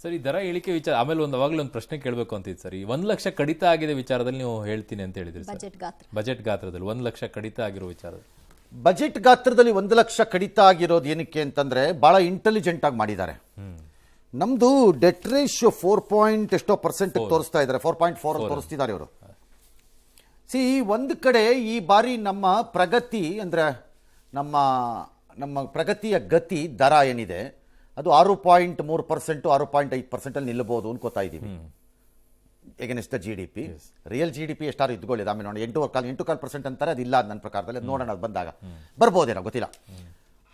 Sir, ಈ ದರ ಇಳಿಕೆ ವಿಚಾರ ಆಮೇಲೆ ಅವಾಗಲೇ ಒಂದು ಪ್ರಶ್ನೆ ಕೇಳಬೇಕು ಅಂತಿತ್ತು ಸರ್. ಈ 1 ಲಕ್ಷ ಕಡಿತ ಆಗಿದೆ ವಿಚಾರದಲ್ಲಿ ನೀವು ಹೇಳ್ತೀನಿ ಅಂತ ಹೇಳಿದ್ರಿ ಸರ್. ಬಜೆಟ್ ಗಾತ್ರದಲ್ಲಿ 1 ಲಕ್ಷ ಕಡಿತ ಆಗಿರೋ ವಿಚಾರದಲ್ಲಿ ಬಜೆಟ್ ಗಾತ್ರದಲ್ಲಿ 1 ಲಕ್ಷ ಕಡಿತ ಆಗಿರೋದು ಏನಕ್ಕೆ ಅಂತಂದ್ರೆ ಬಹಳ ಇಂಟೆಲಿಜೆಂಟ್ ಆಗಿ ಮಾಡಿದ್ದಾರೆ. ನಮ್ದು ಡೆಟ್ ರೇಷಿಯೋ 4 ಎಷ್ಟೋ ಪರ್ಸೆಂಟ್ ತೋರಿಸ್ತಾ ಇದ್ದಾರೆ, 4.4 ತೋರಿಸ್ತಿದ್ದಾರೆ ಇವರು. ಒಂದು ಕಡೆ ಈ ಬಾರಿ ನಮ್ಮ ಪ್ರಗತಿ ಅಂದ್ರೆ ನಮ್ಮ ಪ್ರಗತಿಯ ಗತಿ ದರ ಏನಿದೆ ಅದು 6.3%, 6.5% ಅಲ್ಲಿ ನಿಲ್ಲಬಹುದು ಅನ್ಕೋತಾ ಇದ್ದೀವಿ. Against the GDP. Real GDP ಎಷ್ಟಾರು ಇದ್ಕೊಳ್ಳಿದೆ, ಆಮೇಲೆ ನೋಡಿ 8.4% ಅಂತಾರೆ, ಅದಿಲ್ಲ ನನ್ನ ಪ್ರಕಾರದಲ್ಲಿ. ಅದು ನೋಡೋಣ, ಅದು ಬಂದಾಗ ಬರ್ಬೋದೇನೋ ಗೊತ್ತಿಲ್ಲ.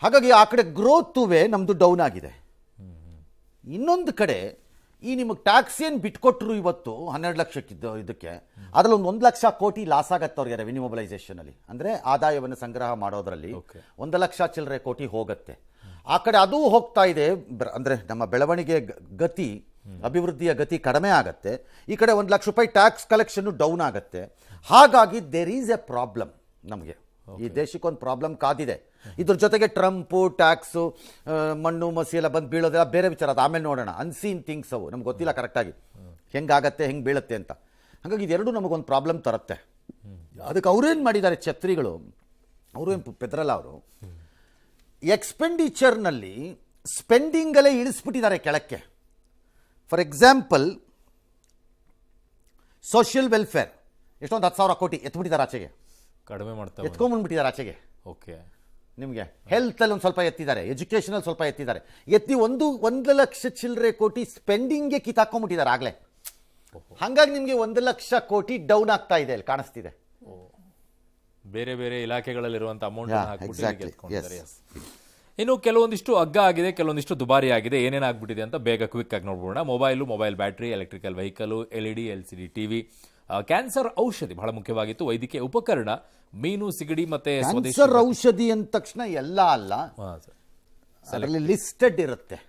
ಹಾಗಾಗಿ ಆ ಕಡೆ ಗ್ರೋತುವೆ ನಮ್ದು ಡೌನ್ ಆಗಿದೆ. ಇನ್ನೊಂದು ಕಡೆ ಈ ನಿಮಗೆ ಟ್ಯಾಕ್ಸ್ ಏನು ಬಿಟ್ಕೊಟ್ರು ಇವತ್ತು 12 ಲಕ್ಷಕ್ಕಿದ್ದು ಇದಕ್ಕೆ, ಅದರಲ್ಲಿ 1 ಲಕ್ಷ ಕೋಟಿ ಲಾಸ್ ಆಗತ್ತೆ ಅವ್ರಿಗೆ ರೆವಿನ್ಯೂ ಮೊಬಿಲೈಸೇಷನ್ ಅಲ್ಲಿ. ಅಂದ್ರೆ ಆದಾಯವನ್ನು ಸಂಗ್ರಹ ಮಾಡೋದ್ರಲ್ಲಿ 1 ಲಕ್ಷ ಚಿಲ್ಲರೆ ಕೋಟಿ ಹೋಗುತ್ತೆ. ಆ ಕಡೆ ಅದು ಹೋಗ್ತಾ ಇದೆ. ಅಂದ್ರೆ ನಮ್ಮ ಬೆಳವಣಿಗೆ ಗತಿ, ಅಭಿವೃದ್ಧಿಯ ಗತಿ ಕಡಿಮೆ ಆಗತ್ತೆ. ಈ ಕಡೆ 1 ಲಕ್ಷ ರೂಪಾಯಿ ಟ್ಯಾಕ್ಸ್ ಕಲೆಕ್ಷನ್ ಡೌನ್ ಆಗತ್ತೆ. ಹಾಗಾಗಿ ದೇರ್ ಈಸ್ ಎ ಪ್ರಾಬ್ಲಮ್. ನಮಗೆ ಈ ದೇಶಕ್ಕೊಂದು ಪ್ರಾಬ್ಲಮ್ ಕಾದಿದೆ. ಇದ್ರ ಜೊತೆಗೆ ಟ್ರಂಪು, ಟ್ಯಾಕ್ಸು, ಮಣ್ಣು ಮಸಿ ಎಲ್ಲ ಬಂದು ಬೀಳೋದೆಲ್ಲ ಬೇರೆ ವಿಚಾರ, ಅದು ಆಮೇಲೆ ನೋಡೋಣ. ಅನ್ಸೀನ್ ಥಿಂಗ್ಸ್ ಅವು, ನಮ್ಗೆ ಗೊತ್ತಿಲ್ಲ ಕರೆಕ್ಟಾಗಿ ಹೆಂಗಾಗತ್ತೆ, ಹೆಂಗೆ ಬೀಳುತ್ತೆ ಅಂತ. ಹಾಗಾಗಿ ಇದೆರಡು ನಮಗೊಂದು ಪ್ರಾಬ್ಲಮ್ ತರುತ್ತೆ. ಅದಕ್ಕೆ ಅವ್ರೇನು ಮಾಡಿದ್ದಾರೆ ಛತ್ರಿಗಳು, ಅವ್ರೇನು ಪೆದ್ರಲ್ಲ, ಅವರು ಎಕ್ಸ್ಪೆಂಡಿಚರ್ನಲ್ಲಿ ಸ್ಪೆಂಡಿಂಗಲ್ಲೇ ಇಳಿಸ್ಬಿಟ್ಟಿದ್ದಾರೆ ಕೆಳಕ್ಕೆ. ಫಾರ್ ಎಕ್ಸಾಂಪಲ್ ಸೋಷಿಯಲ್ ವೆಲ್ಫೇರ್ ಎಷ್ಟೊಂದು 10,000 ಕೋಟಿ ಎತ್ಬಿಟ್ಟಿದ್ದಾರೆ ಆಚೆಗೆ, ಕಡಿಮೆ ಮಾಡ್ತಾರೆ, ಎತ್ಕೊಂಡ್ಬಂದ್ಬಿಟ್ಟಿದ್ದಾರೆ ಆಚೆಗೆ. ಓಕೆ, ನಿಮಗೆ ಹೆಲ್ತಲ್ಲಿ ಒಂದು ಸ್ವಲ್ಪ ಎತ್ತಿದ್ದಾರೆ, ಎಜುಕೇಷನಲ್ಲಿ ಸ್ವಲ್ಪ ಎತ್ತಿದ್ದಾರೆ. ಎತ್ತಿ 1 ಲಕ್ಷ ಚಿಲ್ಲರೆ ಕೋಟಿ ಸ್ಪೆಂಡಿಂಗ್ಗೆ ಕಿತ್ತಾಕೊಂಡ್ಬಿಟ್ಟಿದ್ದಾರೆ ಆಗಲೇ. ಹಾಗಾಗಿ ನಿಮಗೆ 1 ಲಕ್ಷ ಕೋಟಿ ಡೌನ್ ಆಗ್ತಾ ಇದೆ, ಅಲ್ಲಿ ಕಾಣಿಸ್ತಿದೆ. ಬೇರೆ ಬೇರೆ ಇಲಾಖೆಗಳಲ್ಲಿರುವಂಥ ಅಮೌಂಟ್. ಇನ್ನು ಕೆಲವೊಂದಿಷ್ಟು ಅಗ್ಗ ಆಗಿದೆ, ಕೆಲವೊಂದಿಷ್ಟು ದುಬಾರಿ ಆಗಿದೆ. ಏನೇನು ಆಗ್ಬಿಟ್ಟಿದೆ ಅಂತ ಬೇಗ ಕ್ವಿಕ್ ಆಗಿ ನೋಡ್ಬೋಣ. Mobile battery, electrical vehicle, LED, LCD TV, cancer ಔಷಧಿ ಬಹಳ ಮುಖ್ಯವಾಗಿತ್ತು, ವೈದ್ಯಕೀಯ ಉಪಕರಣ, ಮೀನು, ಸಿಗಡಿ ಮತ್ತೆ ಕ್ಯಾನ್ಸರ್ ಔಷಧಿ ಅಂದ ತಕ್ಷಣ ಎಲ್ಲ ಅಲ್ಲ, ಅದರಲ್ಲಿ ಲಿಸ್ಟೆಡ್ ಇರುತ್ತೆ.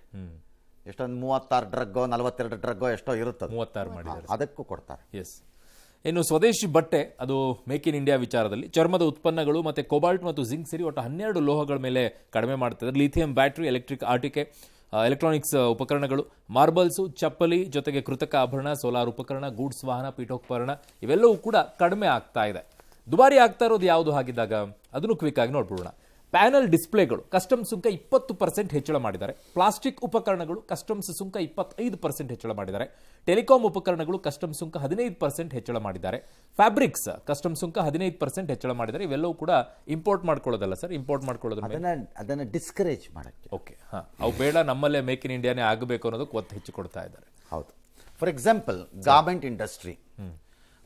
ಎಷ್ಟೊಂದು 36 ಡ್ರಗ್ಗೋ 42 ಡ್ರಗ್ಗೋ ಎಷ್ಟೋ ಇರುತ್ತೆ, 36 ಮಾಡಿದ್ದಾರೆ, ಅದಕ್ಕೂ ಕೊಡ್ತಾರೆ. ಎಸ್. ಇನ್ನು ಸ್ವದೇಶಿ ಬಟ್ಟೆ, ಅದು ಮೇಕ್ ಇನ್ ಇಂಡಿಯಾ ವಿಚಾರದಲ್ಲಿ ಚರ್ಮದ ಉತ್ಪನ್ನಗಳು ಮತ್ತೆ ಕೋಬಾಲ್ಟ್ ಮತ್ತು ಜಿಂಕ್ ಸೇರಿ ಒಟ್ಟು 12 ಲೋಹಗಳ ಮೇಲೆ ಕಡಿಮೆ ಮಾಡ್ತಿದ್ದಾರೆ. ಲಿಥಿಯಂ ಬ್ಯಾಟ್ರಿ, ಎಲೆಕ್ಟ್ರಿಕ್ ಆಟಿಕೆ, ಎಲೆಕ್ಟ್ರಾನಿಕ್ಸ್ ಉಪಕರಣಗಳು, ಮಾರ್ಬಲ್ಸು, ಚಪ್ಪಲಿ, ಜೊತೆಗೆ ಕೃತಕ ಆಭರಣ, ಸೋಲಾರ್ ಉಪಕರಣ, ಗೂಡ್ಸ್ ವಾಹನ, ಪೀಠೋಪಕರಣ ಇವೆಲ್ಲವೂ ಕೂಡ ಕಡಿಮೆ ಆಗ್ತಾ ಇದೆ. ದುಬಾರಿ ಆಗ್ತಾ ಇರೋದು ಯಾವುದು ಹಾಗಿದ್ದಾಗ ಅದನ್ನು ಕ್ವಿಕ್ ಆಗಿ ನೋಡ್ಬಿಡೋಣ. ಪ್ಯಾನಲ್ ಡಿಸ್ಪ್ಲೇಗಳು ಕಸ್ಟಮ್ಸ್ ಸುಂಕ 20% ಹೆಚ್ಚಳ ಮಾಡಿದ್ದಾರೆ. ಪ್ಲಾಸ್ಟಿಕ್ ಉಪಕರಣಗಳು ಕಸ್ಟಮ್ಸ್ ಸುಂಕ 25% ಹೆಚ್ಚಳ ಮಾಡಿದ್ದಾರೆ. ಟೆಲಿಕಾಂ ಉಪಕರಣಗಳು ಕಸ್ಟಮ್ಸ್ ಸುಂಕ 15% ಹೆಚ್ಚಳ ಮಾಡಿದ್ದಾರೆ. ಫ್ಯಾಬ್ರಿಕ್ಸ್ ಕಸ್ಟಮ್ಸ್ ಸುಂಕ 15% ಹೆಚ್ಚಳ ಮಾಡಿದ್ದಾರೆ. ಇವೆಲ್ಲವೂ ಕೂಡ ಇಂಪೋರ್ಟ್ ಮಾಡ್ಕೊಳ್ಳೋದಲ್ಲ ಸರ್, ಇಂಪೋರ್ಟ್ ಮಾಡ್ಕೊಳ್ಳೋದನ್ನ ಅದನ್ನು ಡಿಸ್ಕರೇಜ್ ಮಾಡೋಕ್ಕೆ. ಓಕೆ, ಅವು ಬೇಡ, ನಮ್ಮಲ್ಲೇ ಮೇಕ್ ಇನ್ ಇಂಡಿಯಾನೇ ಆಗಬೇಕು ಅನ್ನೋದಕ್ಕೆ ಒತ್ತು ಹೆಚ್ಚು ಕೊಡ್ತಾ ಇದ್ದಾರೆ. ಹೌದು. ಫಾರ್ ಎಕ್ಸಾಂಪಲ್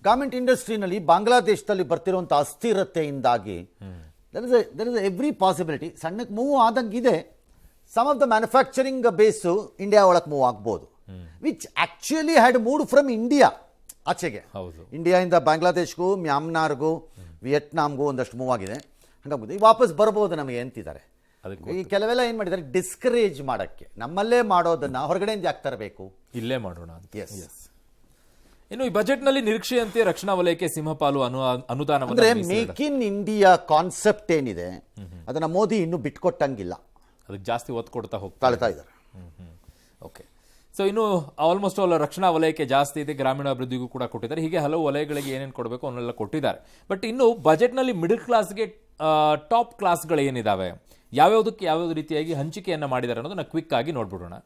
ಗಾರ್ಮೆಂಟ್ ಇಂಡಸ್ಟ್ರಿನಲ್ಲಿ ಬಾಂಗ್ಲಾದೇಶದಲ್ಲಿ ಬರ್ತಿರುವಂಥ ಅಸ್ಥಿರತೆಯಿಂದಾಗಿ there is ಎವ್ರಿ ಪಾಸಿಬಿಲಿಟಿ ಸಣ್ಣಕ್ಕೆ ಮೂವ್ ಆದಂಗಿದೆ. Some of the manufacturing base India ಒಳಗೆ ಮೂವ್ ಆಗ್ಬೋದು, which actually had moved from India ಆಚೆಗೆ. ಇಂಡಿಯಾದಿಂದ ಬಾಂಗ್ಲಾದೇಶ್ಗೂ, ಮ್ಯಾನ್ಮಾರ್ಗೂ, ವಿಯೆಟ್ನಾಂಗೂ ಒಂದಷ್ಟು ಮೂವ್ ಆಗಿದೆ. ಹಂಗಾಗಿ ವಾಪಸ್ ಬರ್ಬೋದು ನಮಗೆ ಅಂತಿದ್ದಾರೆ. ಈ ಕೆಲವೆಲ್ಲ ಏನು ಮಾಡಿದ್ದಾರೆ, ಡಿಸ್ಕರೇಜ್ ಮಾಡೋಕ್ಕೆ, ನಮ್ಮಲ್ಲೇ ಮಾಡೋದನ್ನ ಹೊರಗಡೆಯಿಂದ ಯಾಕೆ ತರಬೇಕು, ಇಲ್ಲೇ ಮಾಡೋಣ ಅಂತ. ಇನ್ನು ಈ ಬಜೆಟ್ನಲ್ಲಿ ನಿರೀಕ್ಷೆಯಂತೆ ರಕ್ಷಣಾ ವಲಯಕ್ಕೆ ಸಿಂಹಪಾಲು ಅನುದಾನವನ್ನು, ಮೇಕ್ ಇನ್ ಇಂಡಿಯಾ ಕಾನ್ಸೆಪ್ಟ್ ಏನಿದೆ ಅದನ್ನ ಮೋದಿ ಇನ್ನೂ ಬಿಟ್ಕೊಟ್ಟಂಗಿಲ್ಲ, ಅದಕ್ಕೆ ಜಾಸ್ತಿ ಒತ್ತು ಕೊಡ್ತಾ ಹೋಗ್ತಾ ಇದ್ದಾರೆ. ಓಕೆ, ಸೊ ಇನ್ನು ಆಲ್ಮೋಸ್ಟ್ ಆಲ್ ರಕ್ಷಣಾ ವಲಯಕ್ಕೆ ಜಾಸ್ತಿ ಇದೆ, ಗ್ರಾಮೀಣಾಭಿವೃದ್ಧಿಗೂ ಕೂಡ ಕೊಟ್ಟಿದ್ದಾರೆ. ಹೀಗೆ ಹಲವು ವಲಯಗಳಿಗೆ ಏನೇನು ಕೊಡಬೇಕು ಅವನ್ನೆಲ್ಲ ಕೊಟ್ಟಿದ್ದಾರೆ. ಬಟ್ ಇನ್ನು ಬಜೆಟ್ನಲ್ಲಿ ಮಿಡಲ್ ಕ್ಲಾಸ್ಗೆ ಟಾಪ್ ಕ್ಲಾಸ್ಗಳು ಏನಿದಾವೆ, ಯಾವ್ಯಾವುದಕ್ಕೆ ಯಾವ್ಯಾವ ರೀತಿಯಾಗಿ ಹಂಚಿಕೆಯನ್ನು ಮಾಡಿದ್ದಾರೆ ಅನ್ನೋದನ್ನ ಕ್ವಿಕ್ ಆಗಿ ನೋಡ್ಬಿಡೋಣ.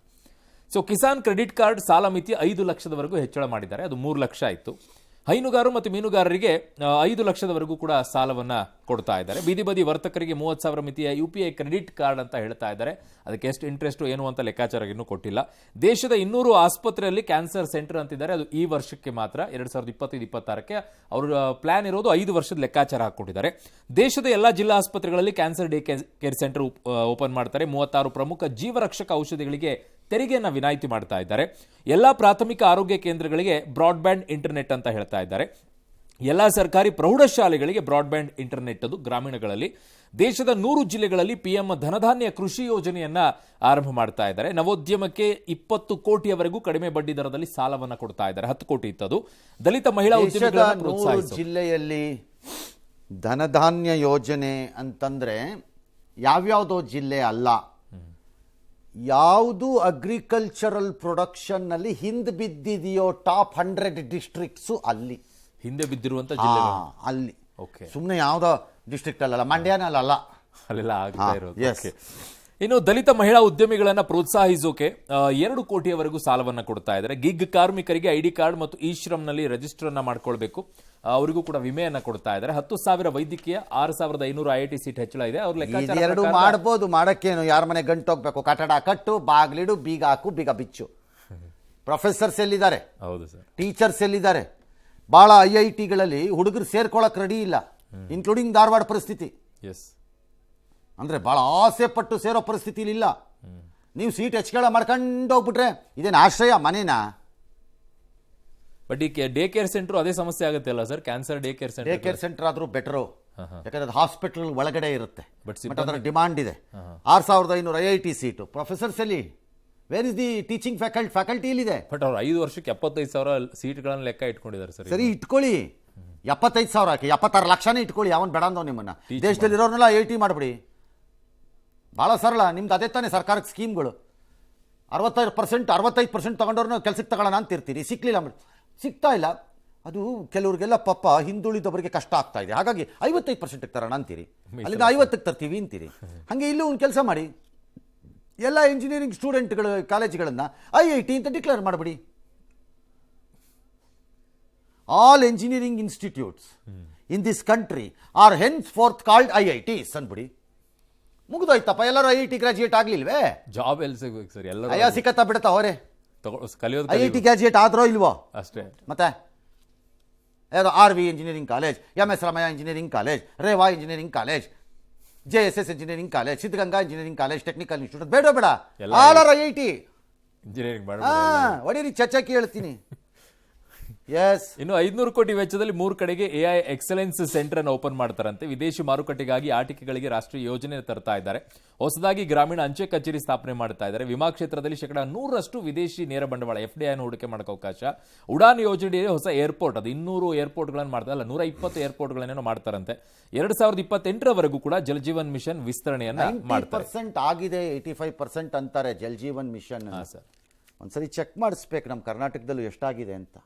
ಸೊ ಕಿಸಾನ್ ಕ್ರೆಡಿಟ್ ಕಾರ್ಡ್ ಸಾಲ ಮಿತಿ 5 ಲಕ್ಷದವರೆಗೂ ಹೆಚ್ಚಳ ಮಾಡಿದ್ದಾರೆ. ಅದು 3 ಲಕ್ಷ ಇತ್ತು. ಹೈನುಗಾರು ಮತ್ತು ಮೀನುಗಾರರಿಗೆ 5 ಲಕ್ಷದವರೆಗೂ ಕೂಡ ಸಾಲವನ್ನ ಕೊಡ್ತಾ ಇದ್ದಾರೆ. ಬೀದಿ ಬದಿ ವರ್ತಕರಿಗೆ 30,000 ಮಿತಿಯ UPI ಕ್ರೆಡಿಟ್ ಕಾರ್ಡ್ ಅಂತ ಹೇಳ್ತಾ ಇದ್ದಾರೆ. ಅದಕ್ಕೆ ಎಷ್ಟು ಇಂಟ್ರೆಸ್ಟ್ ಏನು ಅಂತ ಲೆಕ್ಕಾಚಾರ ಇನ್ನೂ ಕೊಟ್ಟಿಲ್ಲ. ದೇಶದ 200 ಆಸ್ಪತ್ರೆಯಲ್ಲಿ ಕ್ಯಾನ್ಸರ್ ಸೆಂಟರ್ ಅಂತಿದ್ದಾರೆ. ಅದು ಈ ವರ್ಷಕ್ಕೆ ಮಾತ್ರ 2025-26ಕ್ಕೆ ಅವರ ಪ್ಲಾನ್ ಇರೋದು. 5 ವರ್ಷದ ಲೆಕ್ಕಾಚಾರ ಹಾಕೊಂಡಿದ್ದಾರೆ. ದೇಶದ ಎಲ್ಲಾ ಜಿಲ್ಲಾ ಆಸ್ಪತ್ರೆಗಳಲ್ಲಿ cancer day care centre open ಮಾಡ್ತಾರೆ. 36 ಪ್ರಮುಖ ಜೀವರಕ್ಷಕ ಔಷಧಿಗಳಿಗೆ ತೆರಿಗೆಯನ್ನು ವಿನಾಯಿತಿ ಮಾಡ್ತಾ ಇದ್ದಾರೆ. ಎಲ್ಲಾ ಪ್ರಾಥಮಿಕ ಆರೋಗ್ಯ ಕೇಂದ್ರಗಳಿಗೆ ಬ್ರಾಡ್ಬ್ಯಾಂಡ್ ಇಂಟರ್ನೆಟ್ ಅಂತ ಹೇಳ್ತಾ ಇದ್ದಾರೆ. ಎಲ್ಲಾ ಸರ್ಕಾರಿ ಪ್ರೌಢಶಾಲೆಗಳಿಗೆ ಬ್ರಾಡ್ಬ್ಯಾಂಡ್ ಇಂಟರ್ನೆಟ್ ಅದು ಗ್ರಾಮೀಣಗಳಲ್ಲಿ. ದೇಶದ 100 ಜಿಲ್ಲೆಗಳಲ್ಲಿ PM ಧನಧಾನ್ಯ ಕೃಷಿ ಯೋಜನೆಯನ್ನ ಆರಂಭ ಮಾಡ್ತಾ ಇದ್ದಾರೆ. ನವೋದ್ಯಮಕ್ಕೆ 20 ಕೋಟಿಯವರೆಗೂ ಕಡಿಮೆ ಬಡ್ಡಿ ದರದಲ್ಲಿ ಸಾಲವನ್ನ ಕೊಡ್ತಾ ಇದ್ದಾರೆ. 10 ಕೋಟಿ ಇತ್ತದು. ದಲಿತ ಮಹಿಳಾ ಉದ್ಯಮಿಗಳನ್ನು ಪ್ರೋತ್ಸಾಹಿಸುವುದು. ಜಿಲ್ಲೆಯಲ್ಲಿ ಧನಧಾನ್ಯ ಯೋಜನೆ ಅಂತಂದ್ರೆ ಯಾವ್ಯಾವುದೋ ಜಿಲ್ಲೆ ಅಲ್ಲ, ಯಾವುದು ಅಗ್ರಿಕಲ್ಚರಲ್ ಪ್ರೊಡಕ್ಷನ್ ನಲ್ಲಿ ಹಿಂದೆ ಬಿದ್ದಿದೆಯೋ ಟಾಪ್ 100 ಡಿಸ್ಟ್ರಿಕ್ಟ್ಸು ಅಲ್ಲಿ ಹಿಂದೆ ಬಿದ್ದಿರುವಂತ ಜಿಲ್ಲೆಗಳು ಅಲ್ಲಿ. ಓಕೆ, ಸುಮ್ಮನೆ ಯಾವುದೋ ಡಿಸ್ಟ್ರಿಕ್ಟ್ ಅಲ್ಲ, ಮಂಡ್ಯನಲ್ಲ, ಅಲ್ಲೆಲ್ಲ ಆಗ್ತಾ ಇರೋದು. yes. Okay. ಇನ್ನು ದಲಿತ ಮಹಿಳಾ ಉದ್ಯಮಿಗಳನ್ನ ಪ್ರೋತ್ಸಾಹಿಸೋಕೆ 2 ಕೋಟಿಯವರೆಗೂ ಸಾಲವನ್ನ ಕೊಡ್ತಾ ಇದ್ದಾರೆ. ಗಿಗ್ ಕಾರ್ಮಿಕರಿಗೆ ಐಡಿ ಕಾರ್ಡ್ ಮತ್ತು ಇ ಶ್ರಮ್ನಲ್ಲಿ ರಿಜಿಸ್ಟರ್ ಅನ್ನ ಮಾಡ್ಕೊಳ್ಬೇಕು. ಅವರಿಗೂ ಕೂಡ ವಿಮೆಯನ್ನ ಕೊಡ್ತಾ ಇದ್ದಾರೆ. 10,000 ವೈದ್ಯಕೀಯ, 6,500 IIT ಸೀಟ್ ಹೆಚ್ಚಳ ಇದೆ. ಅವ್ರ ಲೆಕ್ಕಾಚಾರ ಎರಡು ಮಾಡ್ಬೋದು. ಮಾಡಕ್ಕೇನು, ಯಾರ ಮನೆ ಗಂಟು ಹೋಗ್ಬೇಕು, ಕಟ್ಟಡ ಕಟ್ಟು, ಬಾಗ್ಲಿಡು, ಬೀಗ ಹಾಕು, ಬೀಗ ಬಿಚ್ಚು. ಪ್ರೊಫೆಸರ್ಸ್ ಎಲ್ಲಿದ್ದಾರೆ, ಹೌದು ಸರ್, ಟೀಚರ್ಸ್ ಎಲ್ಲಿದ್ದಾರೆ? ಬಹಳ IITಗಳಲ್ಲಿ ಹುಡುಗರು ಸೇರ್ಕೊಳಕ್ ರೆಡಿ ಇಲ್ಲ, ಇನ್ಕ್ಲೂಡಿಂಗ್ ಧಾರವಾಡ ಪರಿಸ್ಥಿತಿ. ಎಸ್, ಅಂದ್ರೆ ಬಹಳ ಆಸೆ ಪಟ್ಟು ಸೇರೋ ಪರಿಸ್ಥಿತಿ ಇಲ್ಲ. ನೀವು ಸೀಟ್ ಹೆಚ್ಚಳ ಮಾಡ್ಕೊಂಡು ಹೋಗ್ಬಿಟ್ರೆ ಇದೇನು ಆಶ್ರಯ ಮನೇನಾ? ಬಟ್ ಈ ಡೇ ಕೇರ್ ಸೆಂಟರ್ ಅದೇ ಸಮಸ್ಯೆ ಆಗುತ್ತೆ ಅಲ್ಲ sir? Cancer day care day care centre ಆದ್ರೂ ಬೆಟರು, ಯಾಕಂದ್ರೆ ಹಾಸ್ಪಿಟಲ್ ಒಳಗಡೆ ಇರುತ್ತೆ, ಬಟ್ ಅದರ ಡಿಮಾಂಡ್ ಇದೆ. 6,500 IIT ಸೀಟು. ಪ್ರೊಫೆಸರ್ಸ್ ಎಲ್ಲಿ? Where is the teaching faculty ಇಲ್ಲಿದೆ. ಬಟ್ ಅವ್ರು 5 ವರ್ಷಕ್ಕೆ 75,000 ಸೀಟ್ಗಳನ್ನ ಲೆಕ್ಕ ಇಟ್ಕೊಂಡಿದ್ದಾರೆ ಸರ್. ಸರಿ, ಇಟ್ಕೊಳ್ಳಿ. 75,000 ಹಾಕಿ 76 ಲಕ್ಷನೇ ಇಟ್ಕೊಳ್ಳಿ. ಅವನ್ ಬೇಡ ಅಂದವ್ ನಿಮ್ಮನ್ನ. ದೇಶದಲ್ಲಿ ಇರೋರ್ನೆಲ್ಲ IIT ಮಾಡ್ಬಿಡಿ. ಬಹಳ ಸರಳ. ನಿಮ್ದು ಅದೇ ತಾನೇ ಸರ್ಕಾರಕ್ಕೆ ಸ್ಕೀಮ್ಗಳು. 65% ತಗೊಂಡವ್ರನ್ನ ಕೆಲ್ಸಕ್ಕೆ ತಗೊಳ್ಳೋಣ ಅಂತಿರ್ತೀರಿ, ಸಿಕ್ಲಿಲ್ಲ, ಸಿಗ್ತಾ ಇಲ್ಲ. ಅದು ಕೆಲವ್ರಿಗೆಲ್ಲ ಪಾಪ ಹಿಂದುಳಿದವರಿಗೆ ಕಷ್ಟ ಆಗ್ತಾ ಇದೆ, ಹಾಗಾಗಿ 55% ತರೋಣ ಅಂತೀರಿ, ಅಲ್ಲಿಂದ 50ಕ್ಕೆ ತರ್ತೀವಿ ಅಂತೀರಿ. ಹಾಗೆ ಇಲ್ಲೂ ಒಂದು ಕೆಲಸ ಮಾಡಿ, ಎಲ್ಲ ಇಂಜಿನಿಯರಿಂಗ್ ಸ್ಟೂಡೆಂಟ್ಗಳು ಕಾಲೇಜುಗಳನ್ನು IIT ಅಂತ ಡಿಕ್ಲೇರ್ ಮಾಡಿಬಿಡಿ. All engineering institutes in this country are henceforth called IITs ಅಂದ್ಬಿಡಿ. ಮುಗಿದೋಯ್ತಪ್ಪ. ಎಲ್ಲರೂ IIT ಗ್ರಾಜುಯೇಟ್ ಆಗ್ಲಿಲ್ವೇ? ಜಾಬ್ ಎಲ್ಲಿ ಸಿಗ್ಬೇಕು ಸರ್? ಎಲ್ಲ ಸಿಕ್ಕತ್ತಾ ಬಿಡತ್ತಾ ಅವರೇ? ಕಲಿಯೋದು IIT ಗ್ರಾಜುಯೇಟ್ ಆದ್ರೋ ಇಲ್ವೋ ಅಷ್ಟೇ. ಮತ್ತೆ ಯಾವುದು RV engineering college, MS Ramaiah engineering college, Reva engineering college, JSS engineering college, Siddaganga engineering college, technical institute, ಬೇಡ ಆಲ್ ಆರ್ IIT ಇಂಜಿನಿಯರಿಂಗ್ ಒಡೀರಿ ಚಚಾಕಿ ಹೇಳ್ತೀನಿ. ಎಸ್. ಇನ್ನು 500 ಕೋಟಿ ವೆಚ್ಚದಲ್ಲಿ 3 ಕಡೆಗೆ AI ಎಕ್ಸಲೆನ್ಸ್ ಸೆಂಟರ್ ಅನ್ನು ಓಪನ್ ಮಾಡ್ತಾರಂತೆ. ವಿದೇಶಿ ಮಾರುಕಟ್ಟೆಗಾಗಿ ಆಟಿಕೆಗಳಿಗೆ ರಾಷ್ಟ್ರೀಯ ಯೋಜನೆ ತರ್ತಾ ಇದ್ದಾರೆ. ಹೊಸದಾಗಿ ಗ್ರಾಮೀಣ ಅಂಚೆ ಕಚೇರಿ ಸ್ಥಾಪನೆ ಮಾಡ್ತಾ ಇದ್ದಾರೆ. ವಿಮಾ ಕ್ಷೇತ್ರದಲ್ಲಿ 100% ವಿದೇಶಿ ನೇರ ಬಂಡವಾಳ FDI ಅನ್ನು ಹೂಡಿಕೆ ಮಾಡಕ್ಕೆ ಅವಕಾಶ. ಉಡಾನ್ ಯೋಜನೆಯಲ್ಲಿ ಹೊಸ ಏರ್ಪೋರ್ಟ್, ಅದು 200 ಏರ್ಪೋರ್ಟ್ಗಳನ್ನು ಮಾಡ್ತಾರೆ, ಅಲ್ಲ 120 ಏರ್ಪೋರ್ಟ್ಗಳನ್ನೇನೋ ಮಾಡ್ತಾರಂತೆ. 2028ರವರೆಗೂ ಕೂಡ ಜಲಜೀವನ್ ಮಿಷನ್ ವಿಸ್ತರಣೆಯನ್ನ ಮಾಡ್ತಾರೆ. 90% ಆಗಿದೆ, 85% ಅಂತಾರೆ ಜಲ್ ಜೀವನ್ ಮಿಷನ್. ಸರ್, ಒಂದ್ಸರಿ ಚೆಕ್ ಮಾಡಿಸ್ಬೇಕು ನಮ್ಮ ಕರ್ನಾಟಕದಲ್ಲೂ ಎಷ್ಟಾಗಿದೆ ಅಂತ.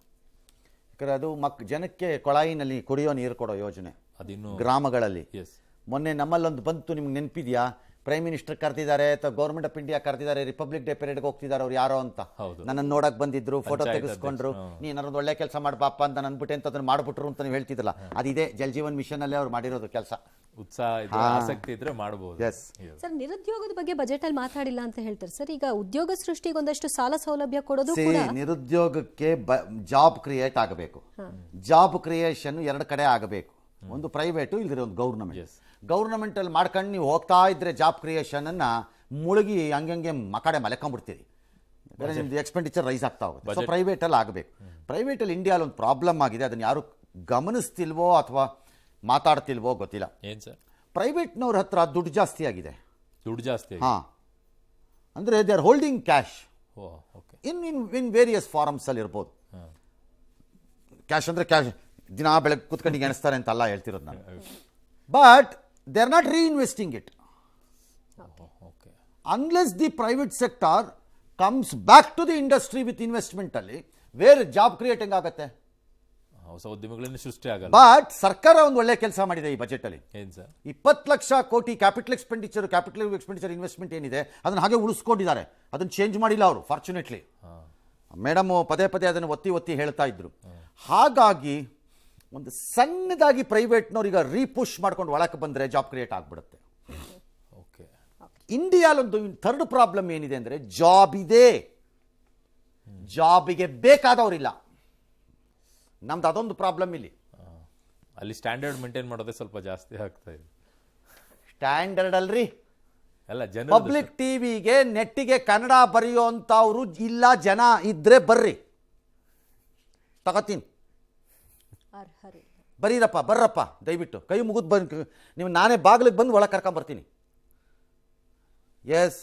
ಯಾಕಂದ್ರೆ ಅದು ಜನಕ್ಕೆ ಕೊಳಾಯಿನಲ್ಲಿ ಕುಡಿಯೋ ನೀರು ಕೊಡೋ ಯೋಜನೆ ಅದಿನ್ನು ಗ್ರಾಮಗಳಲ್ಲಿ. ಎಸ್, ಮೊನ್ನೆ ನಮ್ಮಲ್ಲೊಂದು ಬಂತು, ನಿಮ್ಗೆ ನೆನಪಿದ್ಯಾ? ಪ್ರೈಮ್ ಮಿನಿಸ್ಟರ್ ಕರೆದಿದ್ದಾರೆ ಅಥವಾ ಗೌರ್ಮೆಂಟ್ ಆಫ್ ಇಂಡಿಯಾ ಕರೆದಿದ್ದಾರೆ, ರಿಪಬ್ಲಿಕ್ ಡೇ ಪೆರೇಡ್ಗೆ ಹೋಗ್ತಿದ್ದಾರೆ ಅವ್ರು ಯಾರೋ ಅಂತ. ನನ್ನನ್ನು ನೋಡಕ್ ಬಂದಿದ್ರು, ಫೋಟೋ ತೆಗೆಸ್ಕೊಂಡ್ರು. ನೀನಾರೊಂದು ಒಳ್ಳೆ ಕೆಲಸ ಮಾಡ್ಬಾಪ ಅಂತ ನನ್ಬಿಟ್ಟೆ ಅಂತ ಅದನ್ನ ಮಾಡ್ಬಿಟ್ರು ಅಂತ ನೀವು ಹೇಳ್ತಿದ್ರಲ್ಲ, ಅದಿದೆ ಜಲ್ ಜೀವನ್ ಮಿಷನ್ ಅಲ್ಲೇ ಅವ್ರು ಮಾಡಿರೋದು ಕೆಲಸ. ಉತ್ಸಾಹ ಇದ್ರೆ, ಆಸಕ್ತಿ ಇದ್ರೆ ಮಾಡಬಹುದು. ಸರ್, ನಿರುದ್ಯೋಗದ ಬಗ್ಗೆ ಬಜೆಟ್ ಅಲ್ಲಿ ಮಾತಾಡಿಲ್ಲ ಅಂತ ಹೇಳ್ತಾರೆ ಸರ್. ಈಗ ಉದ್ಯೋಗ ಸೃಷ್ಟಿಗೆ ಒಂದಷ್ಟು ಸಾಲ ಸೌಲಭ್ಯ ಕೊಡೋದು ಕೂಡ ನಿರುದ್ಯೋಗಕ್ಕೆ ಜಾಬ್ ಕ್ರಿಯೇಟ್ ಆಗಬೇಕು. ಜಾಬ್ ಕ್ರಿಯೇಷನ್ 2 ಕಡೆ ಆಗಬೇಕು, ಒಂದು ಪ್ರೈವೇಟು, ಇಲ್ಲದ್ರೆ ಒಂದು ಗೌರ್ನಮೆಂಟ್. ಗೌರ್ನಮೆಂಟ್ ಅಲ್ಲಿ ಮಾಡ್ಕೊಂಡು ನೀವು ಹೋಗ್ತಾ ಇದ್ರೆ ಜಾಬ್ ಕ್ರಿಯೇಷನ್ ಅನ್ನ ಮುಳುಗಿ ಹಂಗೆ ಮಕಡೆ ಮಲೆಕೊಂಡ್ಬಿಡ್ತೀರಿ. ನಿಮ್ದು ಎಕ್ಸ್ಪೆಂಡಿಚರ್ ರೈಸ್ ಆಗ್ತಾ ಹೋಗುತ್ತೆ. ಸೊ ಪ್ರೈವೇಟ್ ಅಲ್ಲಿ ಆಗಬೇಕು. ಪ್ರೈವೇಟ್ ಅಲ್ಲಿ ಇಂಡಿಯಾದಲ್ಲಿ ಒಂದು ಪ್ರಾಬ್ಲಮ್ ಆಗಿದೆ, ಅದನ್ನ ಯಾರು ಗಮನಿಸ್ತಿಲ್ವೋ ಅಥವಾ ಮಾತಾಡ್ತಿಲ್ವೋ ಗೊತ್ತಿಲ್ಲ. ಏನ್ ಸರ್? ಪ್ರೈವೇಟ್ನವ್ರ ಹತ್ರ ದುಡ್ಡು ಜಾಸ್ತಿ ಆಗಿದೆ. ದುಡ್ಡು ಜಾಸ್ತಿ? ಅಂದ್ರೆ they are holding cash in various forms ಅಲ್ಲಿ ಇರ್ಬೋದು. ಕ್ಯಾಶ್ ಅಂದ್ರೆ ಕ್ಯಾಶ್ ದಿನ ಬೆಳಗ್ಗೆ ಕೂತ್ಕೊಂಡು ಎಣಿಸ್ತಾರೆ ಅಂತ ಅಲ್ಲ ಹೇಳ್ತಿರೋದು ನಾನು. But they are not reinvesting it unless the private sector comes back to the industry with investment ಅಲ್ಲಿ ವೇರ್ ಜಾಬ್ ಕ್ರಿಯೇಟಿಂಗ್ ಆಗುತ್ತೆ, ಹೊಸ ಉದ್ಯಮಗಳನ್ನು ಸೃಷ್ಟಿ ಆಗಲ್ಲ. ಬಟ್ ಸರ್ಕಾರ ಒಂದು ಒಳ್ಳೆ ಕೆಲಸ ಮಾಡಿದೆ ಈ ಬಜೆಟ್ ಅಲ್ಲಿ. ಏನ್ ಸರ್? 20 ಲಕ್ಷ ಕೋಟಿ ಕ್ಯಾಪಿಟಲ್ ಎಕ್ಸ್ಪೆಂಡಿಚರ್ ಇನ್ವೆಸ್ಟ್ಮೆಂಟ್ ಏನಿದೆ ಅದನ್ನ ಹಾಗೆ ಉಳಿಸ್ಕೊಂಡಿದ್ದಾರೆ, ಅದನ್ನ ಚೇಂಜ್ ಮಾಡಿಲ್ಲ ಅವರು. ಫಾರ್ಚುನೇಟ್ಲಿ ಮೇಡಮ್ ಪದೇ ಅದನ್ನು ಒತ್ತಿ ಹೇಳ್ತಾ ಇದ್ರು. ಹಾಗಾಗಿ ಒಂದು ಸಣ್ಣದಾಗಿ ಪ್ರೈವೇಟ್ನವ್ರೀಗ ರೀಪುಷ್ ಮಾಡ್ಕೊಂಡು ಒಳಕ್ಕೆ ಬಂದರೆ ಜಾಬ್ ಕ್ರಿಯೇಟ್ ಆಗಿಬಿಡುತ್ತೆ. ಇಂಡಿಯಾಲೊಂದು ಥರ್ಡ್ ಪ್ರಾಬ್ಲಮ್ ಏನಿದೆ ಅಂದರೆ ಜಾಬ್ ಇದೆ, ಜಾಬಿಗೆ ಬೇಕಾದವರಿಲ್ಲ. ನಮ್ದು ಅದೊಂದು ಪ್ರಾಬ್ಲಮ್ ಇಲ್ಲಿ. ಅಲ್ಲಿ ಸ್ಟ್ಯಾಂಡರ್ಡ್ ಮೇಂಟೈನ್ ಮಾಡೋದೇ ಸ್ವಲ್ಪ ಜಾಸ್ತಿ ಆಗ್ತಾ ಇದೆ. ಸ್ಟ್ಯಾಂಡರ್ಡ್ ಅಲ್ರಿ, ಅಲ್ಲ ಜನ ಪಬ್ಲಿಕ್ ಟಿವಿಗೆ ನೆಟ್ಟಿಗೆ ಕನ್ನಡ ಬರೆಯುವಂಥವ್ರು ಇಲ್ಲ. ಜನ ಇದ್ರೆ ಬರ್ರಿ, ತಗೋತೀನಿ, ಬರೀರಪ್ಪ, ಬರ್ರಪ್ಪ, ದಯವಿಟ್ಟು ಕೈ ಮುಗಿದು ಬಂದು ನೀವು ನಾನೇ ಬಾಗಿಲಿಗೆ ಬಂದು ಒಳಗೆ ಕರ್ಕೊಂಬರ್ತೀನಿ. ಎಸ್,